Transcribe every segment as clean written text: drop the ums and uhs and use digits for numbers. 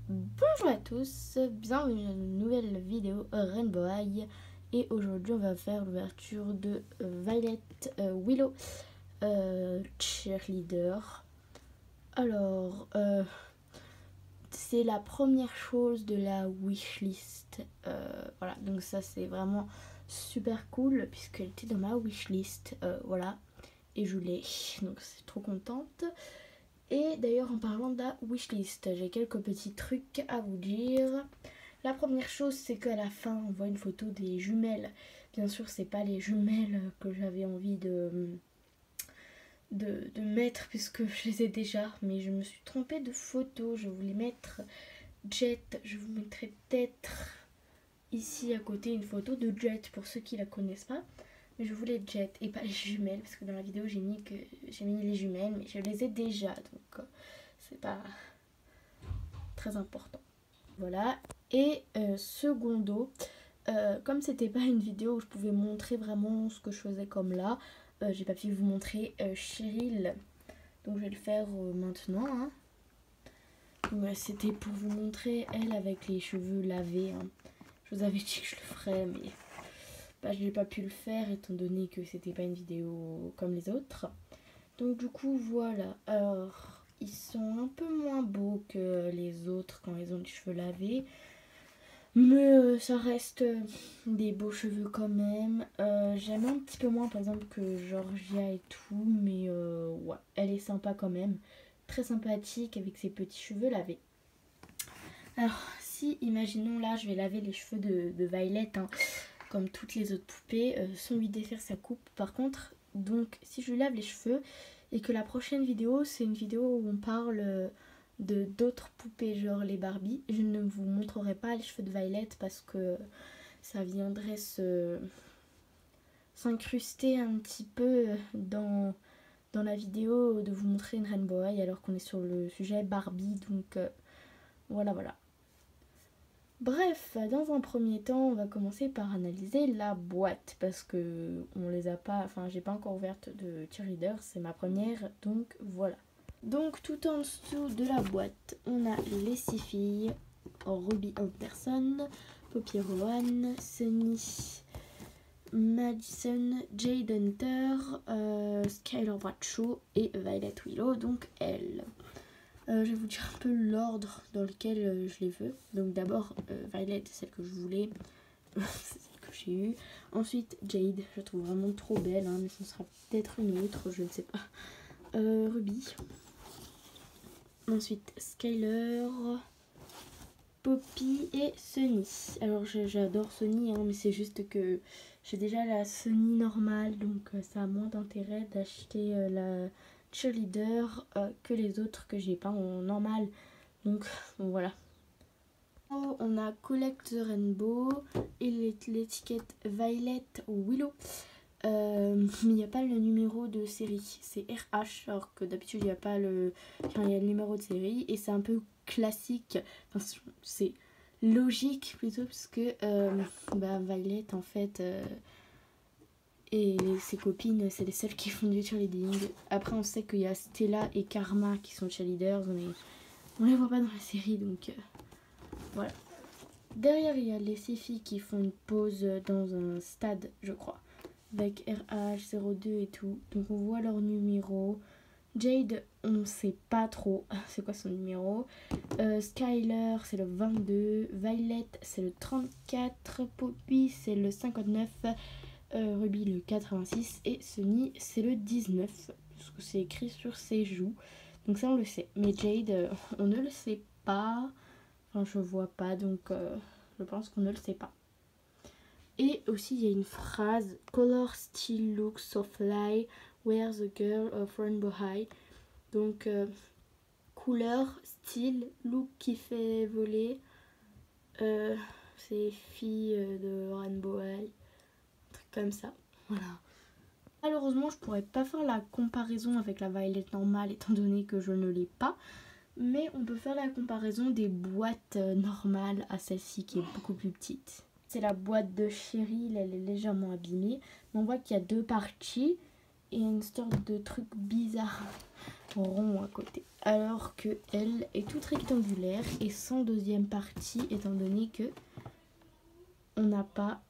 Bonjour à tous, bienvenue dans une nouvelle vidéo Rainbow High. Et aujourd'hui on va faire l'ouverture de Violet Willow Cheerleader. Alors c'est la première chose de la wishlist. Voilà, donc ça c'est vraiment super cool puisqu'elle était dans ma wishlist. Voilà, et je l'ai, donc c'est trop contente. Et d'ailleurs en parlant de la wishlist, j'ai quelques petits trucs à vous dire. La première chose, c'est qu'à la fin on voit une photo des jumelles. Bien sûr c'est pas les jumelles que j'avais envie de mettre puisque je les ai déjà, mais je me suis trompée de photo. Je voulais mettre Jet, je vous mettrai peut-être ici à côté une photo de Jet pour ceux qui la connaissent pas. Mais je voulais Jet et pas les jumelles parce que dans la vidéo j'ai mis les jumelles, mais je les ai déjà, donc c'est pas très important. Voilà. Et secondo, comme c'était pas une vidéo où je pouvais montrer vraiment ce que je faisais comme là, j'ai pas pu vous montrer Cheryl, donc je vais le faire maintenant, hein. C'était pour vous montrer elle avec les cheveux lavés, hein. Je vous avais dit que je le ferais, mais je n'ai pas pu le faire étant donné que c'était pas une vidéo comme les autres. Donc du coup voilà. Alors ils sont un peu moins beaux que les autres quand ils ont les cheveux lavés, mais ça reste des beaux cheveux quand même. J'aime un petit peu moins par exemple que Georgia et tout, mais ouais, elle est sympa quand même, très sympathique avec ses petits cheveux lavés. Alors si imaginons là je vais laver les cheveux de Violet, hein, comme toutes les autres poupées, sans lui défaire sa coupe par contre. Donc si je lui lave les cheveux et que la prochaine vidéo c'est une vidéo où on parle de d'autres poupées genre les Barbie, je ne vous montrerai pas les cheveux de Violet parce que ça viendrait s'incruster un petit peu dans la vidéo de vous montrer une Rainbow High alors qu'on est sur le sujet Barbie, donc voilà. Bref, dans un premier temps, on va commencer par analyser la boîte parce que on les a pas, enfin j'ai pas encore ouverte de cheerleader, c'est ma première, donc voilà. Donc tout en dessous de la boîte, on a les 6 filles, Ruby Anderson, Poppy Rowan, Sunny, Madison, Jade Hunter, Skylar Bradshaw et Violet Willow, donc elle. Je vais vous dire un peu l'ordre dans lequel je les veux. Donc d'abord Violet, celle que je voulais, c'est celle que j'ai eue. Ensuite Jade, je la trouve vraiment trop belle, hein, mais ce sera peut-être une autre, je ne sais pas. Ruby. Ensuite Skylar, Poppy et Sunny. Alors j'adore Sunny, hein, mais c'est juste que j'ai déjà la Sunny normale, donc ça a moins d'intérêt d'acheter la cheerleader que les autres que j'ai pas en normal, donc voilà. On a Collect the Rainbow et l'étiquette Violet Willow, mais il n'y a pas le numéro de série, c'est RH, alors que d'habitude il n'y a pas le, enfin, il y a le numéro de série et c'est un peu classique, enfin, c'est logique plutôt parce que Violet en fait et ses copines, c'est les seules qui font du cheerleading. Après, on sait qu'il y a Stella et Karma qui sont cheerleaders, mais on les voit pas dans la série, donc voilà. Derrière, il y a les 6 filles qui font une pause dans un stade, je crois, avec RH02 et tout. Donc on voit leur numéro. Jade, on ne sait pas trop c'est quoi son numéro. Skylar, c'est le 22. Violet, c'est le 34. Poppy, c'est le 59. Ruby le 86 et Sunny c'est le 19 parce que c'est écrit sur ses joues, donc ça on le sait, mais Jade on ne le sait pas, enfin je vois pas, donc je pense qu'on ne le sait pas. Et aussi il y a une phrase color still looks so fly where the girl of Rainbow High, donc couleur, style, look qui fait voler, c'est filles de Rainbow High, comme ça, voilà. Malheureusement, je pourrais pas faire la comparaison avec la Violet normale étant donné que je ne l'ai pas, mais on peut faire la comparaison des boîtes normales à celle-ci qui est beaucoup plus petite. C'est la boîte de Cheryl, elle est légèrement abîmée, mais on voit qu'il y a deux parties et une sorte de truc bizarre rond à côté. Alors que elle est toute rectangulaire et sans deuxième partie étant donné que on n'a pas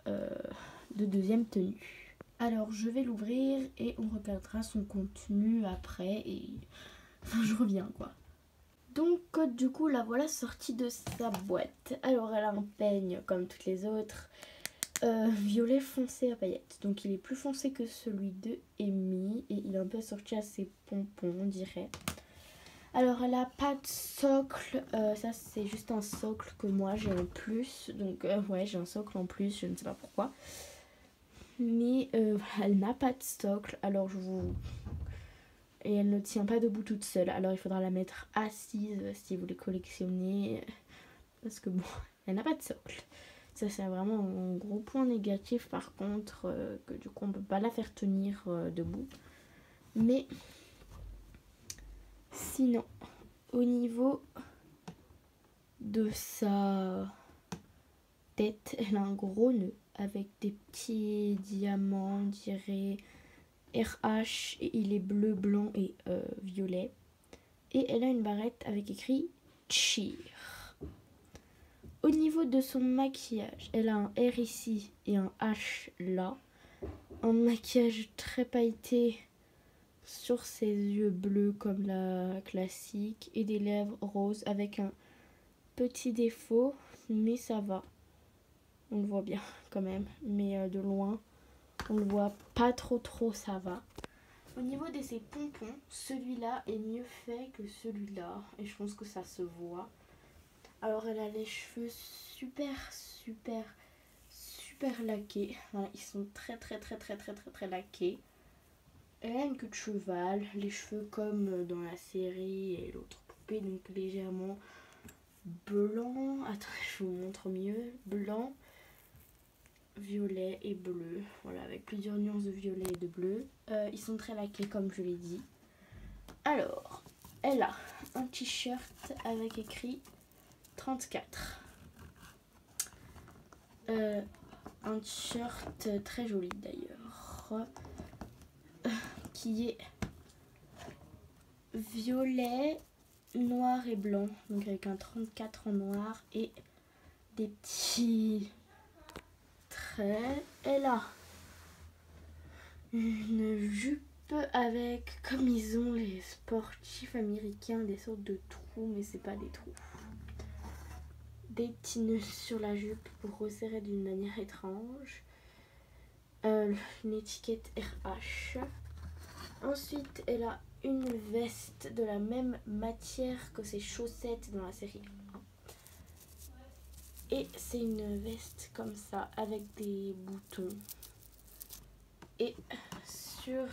de deuxième tenue. Alors je vais l'ouvrir et on regardera son contenu après et enfin je reviens quoi. Donc du coup la voilà sortie de sa boîte. Alors elle a un peigne comme toutes les autres, violet foncé à paillettes. Donc il est plus foncé que celui de Amy et il est un peu assorti à ses pompons on dirait. Alors elle a pas de socle, ça c'est juste un socle que moi j'ai en plus. Donc ouais j'ai un socle en plus, je ne sais pas pourquoi. Mais elle n'a pas de socle, alors je vous... Et elle ne tient pas debout toute seule, alors il faudra la mettre assise si vous les collectionnez. Parce que bon, elle n'a pas de socle. Ça c'est vraiment un gros point négatif par contre, que du coup on ne peut pas la faire tenir debout. Mais sinon, au niveau de sa tête, elle a un gros nœud avec des petits diamants, on dirait RH, et il est bleu, blanc et violet. Et elle a une barrette avec écrit Cheer. Au niveau de son maquillage, elle a un R ici et un H là. Un maquillage très pailleté sur ses yeux bleus comme la classique et des lèvres roses avec un petit défaut, mais ça va. On le voit bien quand même, mais de loin, on le voit pas trop, ça va. Au niveau de ses pompons, celui-là est mieux fait que celui-là et je pense que ça se voit. Alors elle a les cheveux super laqués. Voilà, ils sont très laqués. Elle a une queue de cheval, les cheveux comme dans la série et l'autre poupée, donc légèrement blanc. Attends, je vous montre mieux. Blanc, violet et bleu. Voilà, avec plusieurs nuances de violet et de bleu. Ils sont très laqués comme je l'ai dit. Alors, elle a un t-shirt avec écrit 34. Un t-shirt très joli d'ailleurs. Qui est violet, noir et blanc. Donc avec un 34 en noir et des petits traits. Elle a une jupe avec, comme ils ont les sportifs américains, des sortes de trous, mais c'est pas des trous. Des petits nœuds sur la jupe pour resserrer d'une manière étrange. Une étiquette RH. Ensuite, elle a une veste de la même matière que ses chaussettes dans la série 1. Et c'est une veste comme ça avec des boutons. Et sur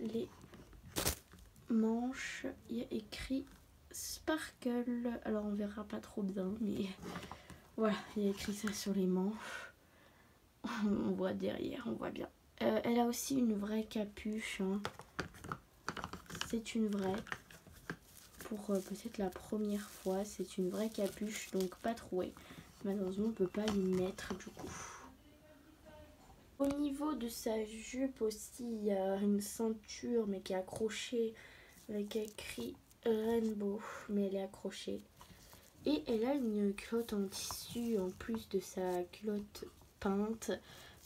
les manches, il y a écrit Sparkle. Alors on verra pas trop bien, mais voilà, il y a écrit ça sur les manches. On voit derrière, on voit bien. Elle a aussi une vraie capuche. Hein. C'est une vraie. Pour peut-être la première fois, c'est une vraie capuche, donc pas trouée. Malheureusement, on ne peut pas l'y mettre du coup. Au niveau de sa jupe aussi, il y a une ceinture, mais qui est accrochée avec écrit Rainbow, mais elle est accrochée. Et elle a une culotte en tissu en plus de sa culotte peinte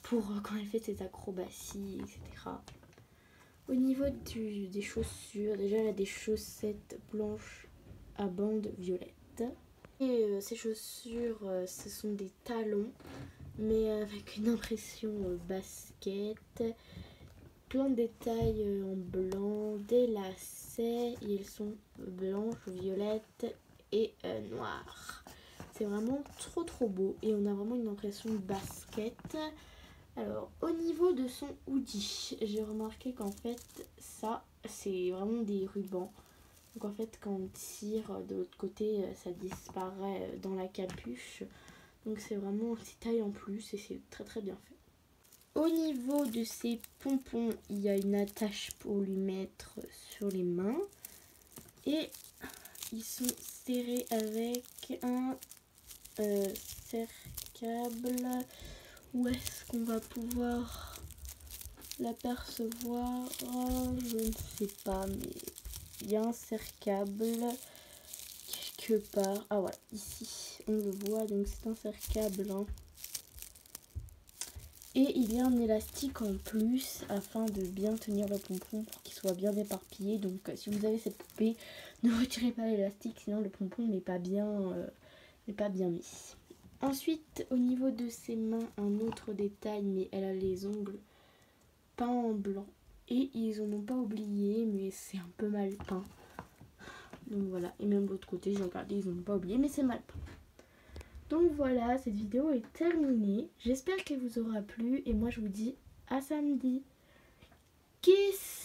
pour quand elle fait ses acrobaties, etc. Au niveau des chaussures, déjà elle a des chaussettes blanches à bandes violettes. Et ces chaussures, ce sont des talons, mais avec une impression basket. Plein de détails en blanc, des lacets, et ils sont blanches, violettes et noires. C'est vraiment trop beau et on a vraiment une impression de basket. Alors au niveau de son hoodie, j'ai remarqué qu'en fait ça c'est vraiment des rubans. Donc en fait quand on tire de l'autre côté ça disparaît dans la capuche. Donc c'est vraiment un petit taille en plus et c'est très bien fait. Au niveau de ses pompons, il y a une attache pour lui mettre sur les mains. Et ils sont serrés avec un serre-câble. Où est-ce qu'on va pouvoir l'apercevoir, je ne sais pas, mais il y a un cercable quelque part. Ah voilà, ici on le voit, donc c'est un cercable, hein. Et il y a un élastique en plus afin de bien tenir le pompon pour qu'il soit bien éparpillé. Donc si vous avez cette poupée, ne retirez pas l'élastique, sinon le pompon n'est pas bien mis. Ensuite, au niveau de ses mains, un autre détail, mais elle a les ongles peints en blanc. Et ils en ont pas oublié, mais c'est un peu mal peint. Donc voilà, et même de l'autre côté, j'ai regardé, ils en ont pas oublié, mais c'est mal peint. Donc voilà, cette vidéo est terminée. J'espère qu'elle vous aura plu et moi je vous dis à samedi. Kiss!